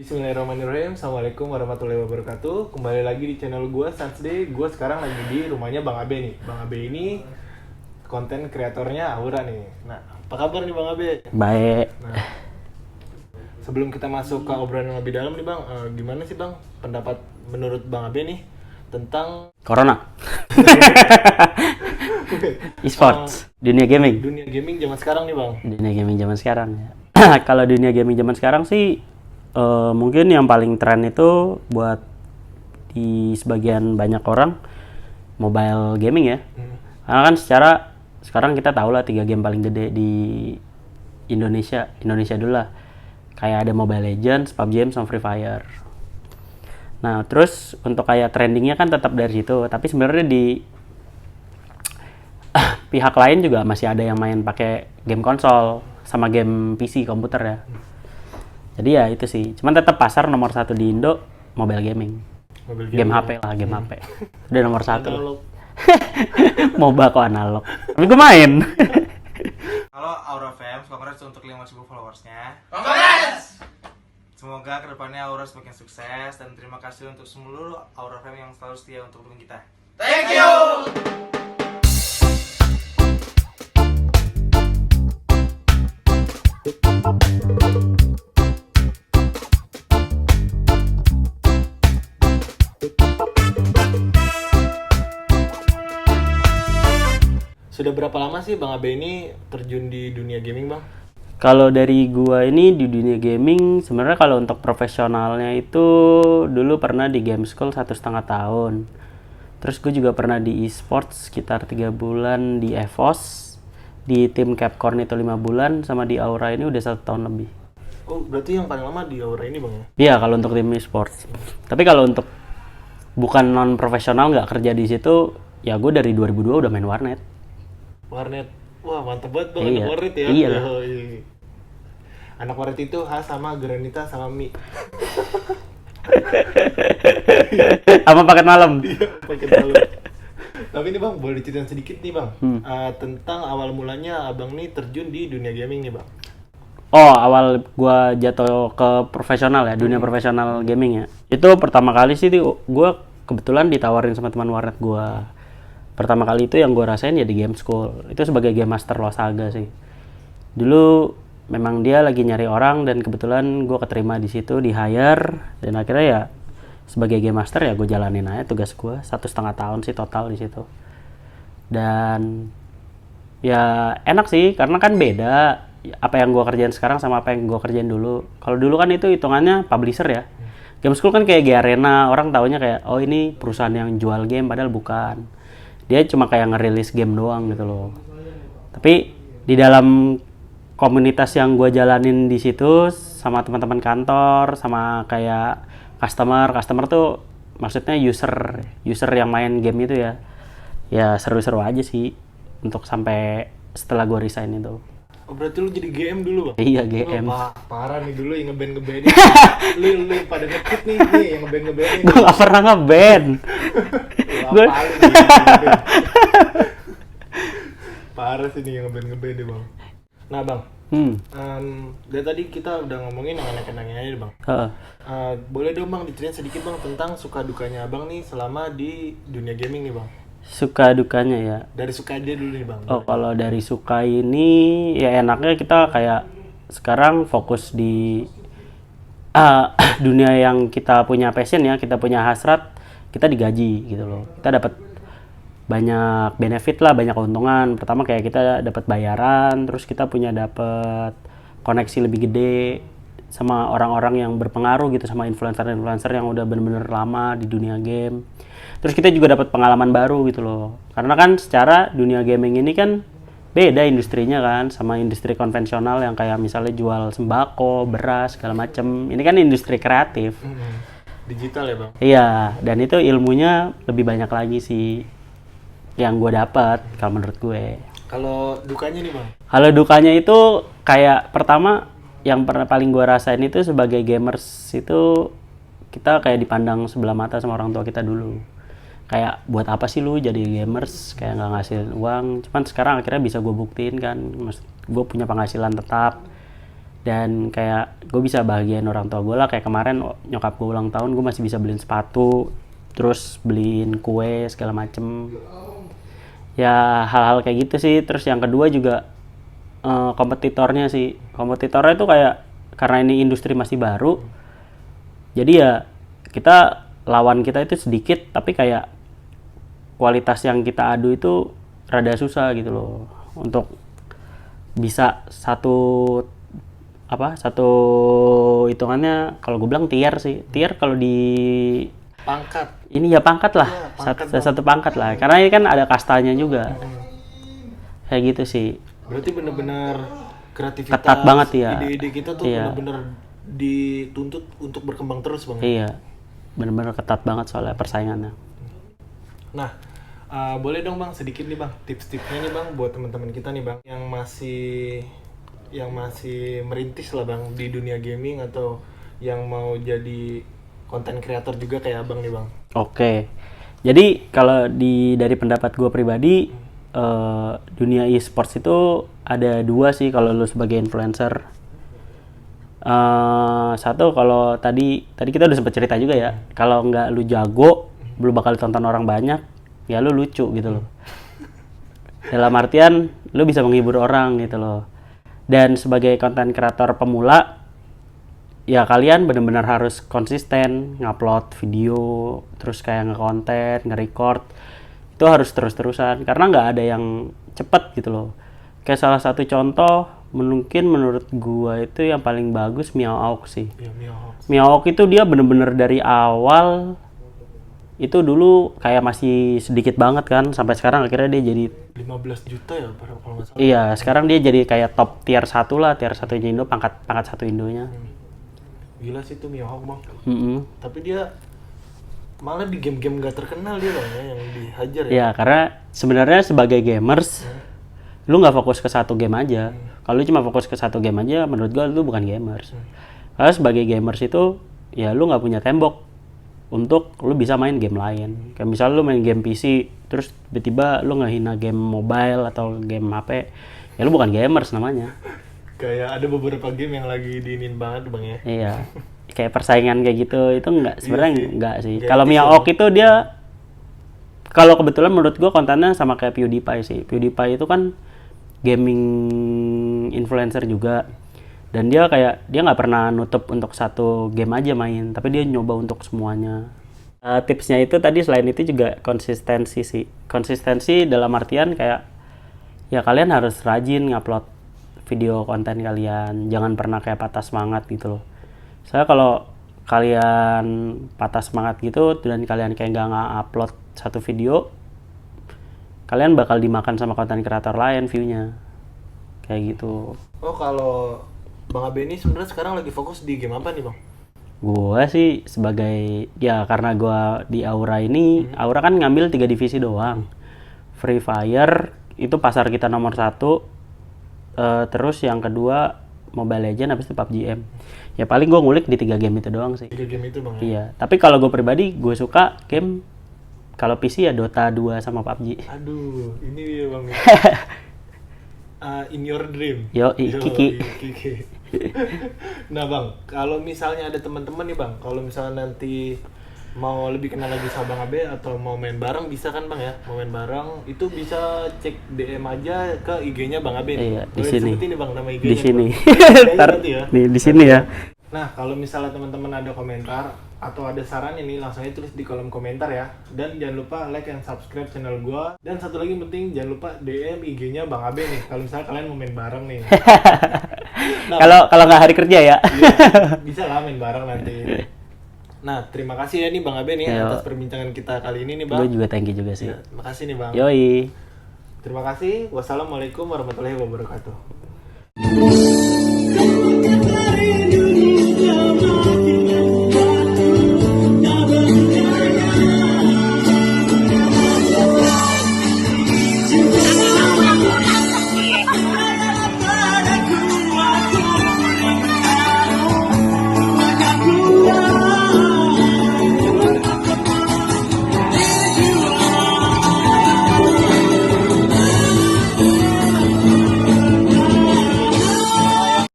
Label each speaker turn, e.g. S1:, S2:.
S1: Bismillahirrahmanirrahim. Assalamualaikum warahmatullahi wabarakatuh. Kembali lagi di channel gue Saturday. Gue sekarang lagi di rumahnya Bang Abe nih. Bang Abe ini konten kreatornya Aura nih. Nah, apa kabar nih Bang Abe?
S2: Baik.
S1: Nah, sebelum kita masuk ke obrolan yang lebih dalam nih Bang, gimana sih Bang pendapat menurut Bang Abe nih tentang
S2: Corona. E-sports, dunia gaming.
S1: dunia gaming zaman sekarang nih Bang?
S2: Dunia gaming zaman sekarang ya. Kalau dunia gaming zaman sekarang sih mungkin yang paling tren itu buat di sebagian banyak orang mobile gaming ya. Karena kan secara sekarang kita tahu lah 3 game paling gede di Indonesia dulu lah. Kayak ada Mobile Legends, PUBG, sama Free Fire. Nah, terus untuk kayak trendingnya kan tetap dari situ, tapi sebenarnya di pihak lain juga masih ada yang main pakai game konsol sama game PC komputer ya. Jadi ya itu sih. Cuman tetap pasar nomor 1 di Indo mobile gaming. Game HP lah, game HP. Udah nomor 1. MOBA kok analog. Tapi gue main.
S1: Halo Aura fans, congrats untuk 5.000 followersnya.
S3: Congrats!
S1: Semoga kedepannya Aura semakin sukses dan terima kasih untuk seluruh Aura fans yang selalu setia untuk dukung kita.
S3: Thank you!
S1: Sudah berapa lama sih Bang Abe ini terjun di dunia gaming Bang?
S2: Kalau dari gua ini di dunia gaming, sebenarnya kalau untuk profesionalnya itu dulu pernah di game school 1,5 tahun. Terus gue juga pernah di e-sports sekitar 3 bulan di EVOS, di tim Capcorn itu 5 bulan, sama di Aura ini udah 1 tahun lebih.
S1: Oh berarti yang paling lama di Aura ini Bang ya?
S2: Iya kalau untuk tim e-sports. Tapi kalau untuk bukan non profesional nggak kerja di situ, ya gue dari 2002 udah main warnet.
S1: Warnet, wah mantep banget Bang,
S2: Iya.
S1: anak warnet ya?
S2: Iya lah.
S1: Oh, iya. Anak warnet itu sama Granita sama mie.
S2: Sama paket malam.
S1: Iya, pakai tahu. Tapi ini Bang, boleh diceritain sedikit nih Bang, tentang awal mulanya Abang nih terjun di dunia gaming nih Bang.
S2: Oh, awal gua jatuh ke profesional ya, dunia profesional gaming ya. Itu pertama kali sih gua kebetulan ditawarin sama teman warnet gua. Pertama kali itu yang gua rasain ya di game school. Itu sebagai game master Losaga sih. Dulu memang dia lagi nyari orang dan kebetulan gua keterima di situ, di hire, dan akhirnya ya sebagai game master ya gue jalanin aja tugas gua 1,5 tahun sih total di situ. Dan ya enak sih karena kan beda apa yang gue kerjain sekarang sama apa yang gue kerjain dulu. Kalau dulu kan itu hitungannya publisher ya. Game School kan kayak G-Arena, orang taunya kayak oh ini perusahaan yang jual game, padahal bukan. Dia cuma kayak ngerilis game doang gitu loh. Tapi di dalam komunitas yang gue jalanin di situ sama teman-teman kantor, sama kayak customer tuh maksudnya user yang main game itu ya. Ya seru-seru aja sih untuk sampai setelah gue resign itu.
S1: Oh berarti lu jadi GM dulu Bang?
S2: Iya, GM.
S1: Oh, parah nih dulu yang ngeband lu pada ngekit nih yang ngeband nih.
S2: Gue gak pernah ngeband.
S1: Gue parah sih nih yang ngeband nih Bang. Nah Bang, dari tadi kita udah ngomongin yang enak-enaknya aja Bang. Boleh dong Bang diceritain sedikit Bang tentang suka dukanya Abang nih selama di dunia gaming nih Bang.
S2: Suka dukanya ya.
S1: Dari suka dia dulu nih Bang.
S2: Oh, kalau dari suka ini ya enaknya kita kayak sekarang fokus di dunia yang kita punya passion ya, kita punya hasrat, kita digaji gitu loh. Kita dapat banyak benefit lah, banyak keuntungan. Pertama kayak kita dapat bayaran, terus kita punya dapat koneksi lebih gede sama orang-orang yang berpengaruh gitu, sama influencer-influencer yang udah bener-bener lama di dunia game. Terus kita juga dapat pengalaman baru gitu loh. Karena kan secara dunia gaming ini kan beda industrinya kan sama industri konvensional yang kayak misalnya jual sembako, beras, segala macem. Ini kan industri kreatif.
S1: Digital ya Bang?
S2: Iya, dan itu ilmunya lebih banyak lagi sih yang gue dapat kalau menurut gue.
S1: Kalau dukanya nih Bang?
S2: Kalau dukanya itu kayak pertama yang paling gue rasain itu sebagai gamers itu kita kayak dipandang sebelah mata sama orang tua kita dulu. Kayak buat apa sih lu jadi gamers, kayak nggak ngasilin uang. Cuman sekarang akhirnya bisa gue buktiin kan, gue punya penghasilan tetap Dan kayak gue bisa bahagiain orang tua gue lah. Kayak kemarin nyokap gue ulang tahun, gue masih bisa beliin sepatu, terus beliin kue segala macem. Ya hal-hal kayak gitu sih. Terus yang kedua juga kompetitornya sih. Kompetitornya itu kayak karena ini industri masih baru, jadi ya lawan kita itu sedikit, tapi kayak kualitas yang kita adu itu rada susah gitu loh. Untuk bisa satu hitungannya, kalau gue bilang tier sih. Tier kalau di
S1: pangkat.
S2: Ini ya pangkat lah.
S1: Ya,
S2: satu pangkat lah. Karena ini kan ada kastanya juga. Kayak gitu sih.
S1: Berarti benar-benar kreativitas,
S2: ketat banget ya.
S1: Ide-ide kita tuh benar-benar dituntut untuk berkembang terus, Bang.
S2: Iya. Benar-benar ketat banget soalnya persaingannya.
S1: Nah, boleh dong Bang sedikit nih Bang tips-tipsnya nih Bang buat teman-teman kita nih Bang yang masih merintis lah Bang di dunia gaming atau yang mau jadi konten kreator juga kayak Abang nih Bang.
S2: Oke. Jadi kalau dari pendapat gue pribadi, dunia e-sports itu ada dua sih kalau lu sebagai influencer. Satu, kalau tadi kita udah sempat cerita juga ya, kalau nggak lu jago, lu bakal ditonton orang banyak, ya lu lucu gitu loh. Dalam artian lu bisa menghibur orang gitu loh. Dan sebagai konten kreator pemula, ya kalian benar-benar harus konsisten ngupload video, terus kayak nge-content, nge-record. Itu harus terus-terusan karena nggak ada yang cepet gitu loh. Kayak salah satu contoh mungkin menurut gua itu yang paling bagus Miao sih.
S1: Ya,
S2: Miao itu dia bener-bener dari awal itu dulu kayak masih sedikit banget kan, sampai sekarang akhirnya dia jadi
S1: 15 juta ya kalau nggak salah.
S2: Iya, sekarang dia jadi kayak top tier 1 lah, tier 1 Indo, pangkat 1 Indonya.
S1: Gila sih tuh Miao Bang.
S2: Mm-hmm.
S1: Tapi dia malah di game-game gak terkenal dia Bang ya, yang dihajar ya.
S2: Ya, karena sebenarnya sebagai gamers, lu nggak fokus ke satu game aja. Kalau lu cuma fokus ke satu game aja, menurut gua lu bukan gamers. Karena sebagai gamers itu, ya lu nggak punya tembok untuk lu bisa main game lain. Kayak misalnya lu main game PC, terus tiba-tiba lu ngehina game mobile atau game HP, ya lu bukan gamers namanya.
S1: Kayak ada beberapa game yang lagi diinin banget Bang ya.
S2: Iya. Kayak persaingan kayak gitu itu sebenarnya enggak sih. Kalau
S1: Gratis
S2: Miao itu dia, kalau kebetulan menurut gua kontennya sama kayak PewDiePie sih. PewDiePie itu kan gaming influencer juga, dan dia nggak pernah nutup untuk satu game aja main, tapi dia nyoba untuk semuanya. Tipsnya itu tadi selain itu juga konsistensi sih. Konsistensi dalam artian kayak ya kalian harus rajin ngupload video konten kalian, jangan pernah kayak patah semangat gitu loh. Saya kalau kalian patah semangat gitu dan kalian kayak nggak upload satu video, kalian bakal dimakan sama konten kreator lain view-nya. Kayak gitu.
S1: Oh, kalau Bang Abe ini sebenarnya sekarang lagi fokus di game apa nih Bang?
S2: Gua sih sebagai, ya karena gua di Aura ini, Aura kan ngambil 3 divisi doang. Free Fire, itu pasar kita nomor 1. Terus yang kedua Mobile Legends, habis itu PUBG M. Ya paling gua ngulik di 3 game itu doang sih.
S1: 3 game itu Bang ya?
S2: Iya, tapi kalau gue pribadi, gue suka game, kalau PC ya Dota 2 sama PUBG.
S1: Aduh, ini dia Bang. In your dream.
S2: Kiki.
S1: Nah Bang, kalau misalnya ada teman-teman nih Bang, kalau misalnya nanti mau lebih kenal lagi sama Bang Abe atau mau main bareng bisa kan Bang ya? Mau main bareng itu bisa cek DM aja ke IG-nya Bang Abe nih.
S2: Iya, di sini.
S1: Sebutin nih Bang nama IG-nya.
S2: Di sini.
S1: Ya.
S2: Nih di sini ya.
S1: Nah, kalau misalnya teman-teman ada komentar atau ada saran ini langsung aja tulis di kolom komentar ya. Dan jangan lupa like dan subscribe channel gua. Dan satu lagi penting, jangan lupa DM IG-nya Bang Abe nih kalau misalnya kalian mau main bareng nih.
S2: Kalau nggak hari kerja ya.
S1: Iya, bisa lah main bareng nanti. Nah, terima kasih ya nih Bang Abe nih atas perbincangan kita kali ini nih Bang.
S2: Gue juga thank you juga sih.
S1: Ya, terima kasih nih Bang.
S2: Yoi.
S1: Terima kasih. Wassalamualaikum warahmatullahi wabarakatuh.